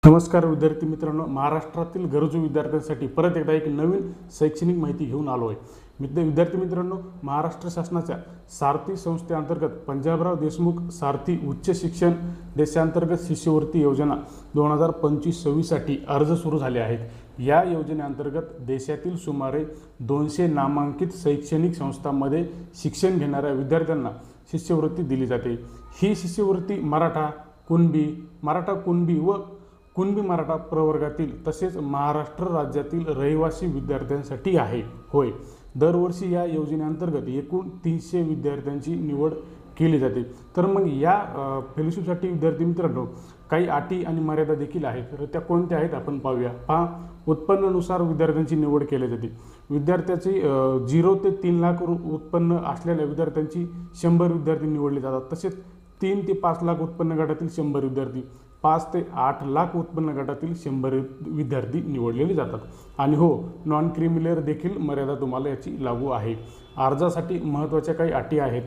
नमस्कार विद्यार्थी मित्रांनो, महाराष्ट्रातील गरजू विद्यार्थ्यांसाठी परत एकदा एक नवीन शैक्षणिक माहिती घेऊन आलो आहे। विद्यार्थी मित्रांनो, महाराष्ट्र शासनाच्या सारथी संस्थेअंतर्गत पंजाबराव देशमुख सारथी उच्च शिक्षण देशांतर्गत शिष्यवृत्ती योजना 2025-26 साठी अर्ज सुरू झाले आहेत। या योजनेअंतर्गत देशातील सुमारे 200 नामांकित शैक्षणिक संस्थांमध्ये शिक्षण घेणाऱ्या विद्यार्थ्यांना शिष्यवृत्ती दिली जाते। ही शिष्यवृत्ती मराठा कुणबी व कुणबी मराठा प्रवर्गातील तसेच महाराष्ट्र राज्यातील रहिवासी विद्यार्थ्यांसाठी आहे। होय, दरवर्षी या योजनेअंतर्गत एकूण 300 विद्यार्थ्यांची निवड केली जाते। तर मग या फेलोशिपसाठी विद्यार्थी मित्रांनो काही अटी आणि मर्यादा देखील आहेत। तर त्या कोणत्या आहेत आपण पाहूया। उत्पन्नानुसार विद्यार्थ्यांची निवड केली जाते। विद्यार्थ्याची 0 ते 3 लाख उत्पन्न असलेल्या विद्यार्थ्यांची 100 विद्यार्थी निवडले जातात। तसेच 3 ते 5 लाख उत्पन्न गटातील 100 विद्यार्थी, 5 ते 8 लाख उत्पन्न गटातील 100 विद्यार्थी निवडलेले जातात। आणि हो, नॉन क्रिमिलेअर देखील मर्यादा तुम्हाला याची लागू आहे। अर्जासाठी महत्त्वाच्या काही अटी आहेत।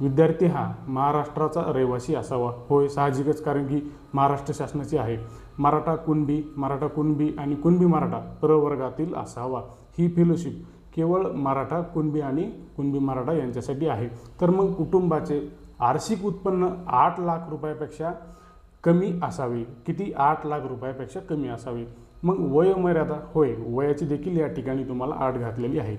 विद्यार्थी हा महाराष्ट्राचा रहिवासी असावा। होय, साहजिकच, कारण की महाराष्ट्र शासनाची आहे। मराठा कुणबी आणि कुणबी मराठा प्रवर्गातील असावा। ही फेलोशिप केवळ मराठा कुणबी आणि कुणबी मराठा यांच्यासाठी आहे। तर मग कुटुंबाचे वार्षिक उत्पन्न 8 लाख रुपयापेक्षा कमी असावे। किती? 8 लाख रुपयापेक्षा कमी असावे। मग वयोमर्यादा, होय, वयाची देखील या ठिकाणी तुम्हाला अट घातलेली आहे।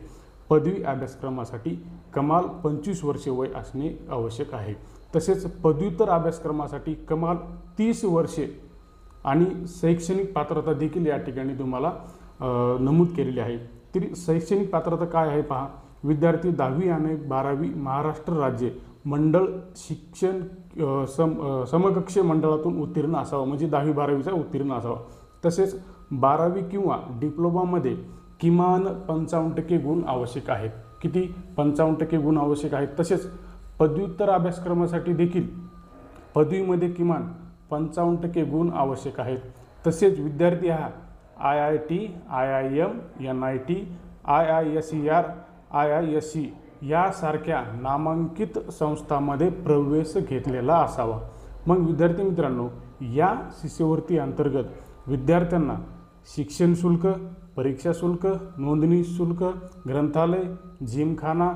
पदवी अभ्यासक्रमासाठी कमाल 25 वर्षे वय असणे आवश्यक आहे। तसेच पदव्युत्तर अभ्यासक्रमासाठी कमाल 30 वर्षे आणि शैक्षणिक पात्रता देखील या ठिकाणी तुम्हाला नमूद केलेली आहे। तरी शैक्षणिक पात्रता काय आहे पहा। विद्यार्थी 10वी आणि 12वी महाराष्ट्र राज्य मंडळ शिक्षण समकक्ष मंडळातून उत्तीर्ण असावा, म्हणजे 10वी-12वीचा उत्तीर्ण असावा। तसेच 12वी किंवा डिप्लोमामध्ये किमान 55% गुण आवश्यक आहेत। किती? 55% गुण आवश्यक आहेत। तसेच पदव्युत्तर अभ्यासक्रमासाठी देखील पदवीमध्ये किमान 55% गुण आवश्यक आहेत। तसेच विद्यार्थी हा IIT, IIM, NIT, IISER, IISc यासारख्या नामांकित संस्थांमध्ये प्रवेश घेतलेला असावा। मग विद्यार्थी मित्रांनो, या शिष्यवृत्ती अंतर्गत विद्यार्थ्यांना शिक्षण शुल्क, परीक्षा शुल्क, नोंदणी शुल्क, ग्रंथालय, जिमखाना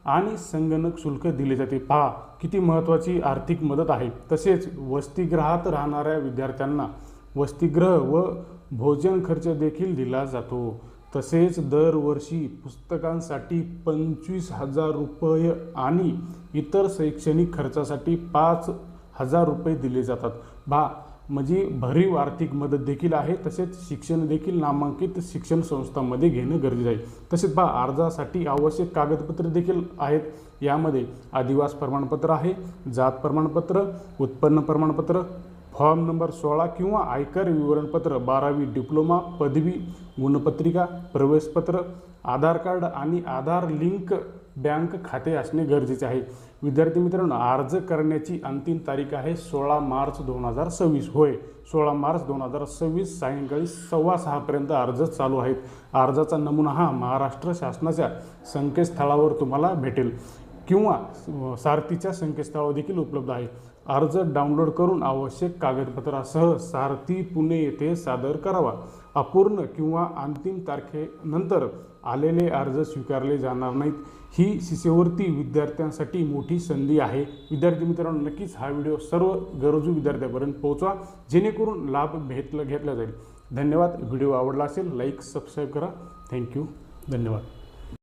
आणि संगणक शुल्क दिले जाते। पहा किती महत्त्वाची आर्थिक मदत आहे। तसेच वसतिगृहात राहणाऱ्या विद्यार्थ्यांना वसतिगृह व भोजन खर्च देखील दिला जातो। तसेच दरवर्षी पुस्तकांसाठी 25,000 रुपये आणि इतर शैक्षणिक खर्चासाठी 5,000 रुपये दिले जातात। म्हणजे भरीव आर्थिक मदत देखील आहे। तसेच शिक्षण देखील नामांकित शिक्षण संस्थांमध्ये घेणं गरजेचं आहे। तसेच अर्जासाठी आवश्यक कागदपत्रे देखील आहेत। यामध्ये आदिवास प्रमाणपत्र आहे, जात प्रमाणपत्र, उत्पन्न प्रमाणपत्र, फॉर्म नंबर 16 किंवा आयकर विवरणपत्र, 12वी डिप्लोमा पदवी गुणपत्रिका, प्रवेशपत्र, आधार कार्ड आणि आधार लिंक बँक खाते असणे गरजेचे आहे। विद्यार्थी मित्रांनो, अर्ज करण्याची अंतिम तारीख आहे 16 मार्च 2026। होय, 16 मार्च 2026 सायंकाळी 6:15 पर्यंत अर्ज चालू आहेत। अर्जाचा नमुना हा महाराष्ट्र शासनाच्या संकेतस्थळावर तुम्हाला भेटेल किंवा सारथीच्या संकेतस्थळावर देखील उपलब्ध आहे। अर्ज डाउनलोड करून आवश्यक कागदपत्रासह सारथी पुणे येथे सादर करावा। अपूर्ण किंवा अंतिम तारखेनंतर आलेले अर्ज स्वीकारले जाणार नाहीत। ही शिष्यवृत्ती विद्यार्थ्यांसाठी मोठी संधी आहे। विद्यार्थी मित्रांनो, नक्कीच हा व्हिडिओ सर्व गरजू विद्यार्थ्यांपर्यंत पोहोचवा, जेणेकरून लाभ घेतला जाईल। धन्यवाद। व्हिडिओ आवडला असेल लाईक सबस्क्राईब करा। थँक्यू, धन्यवाद।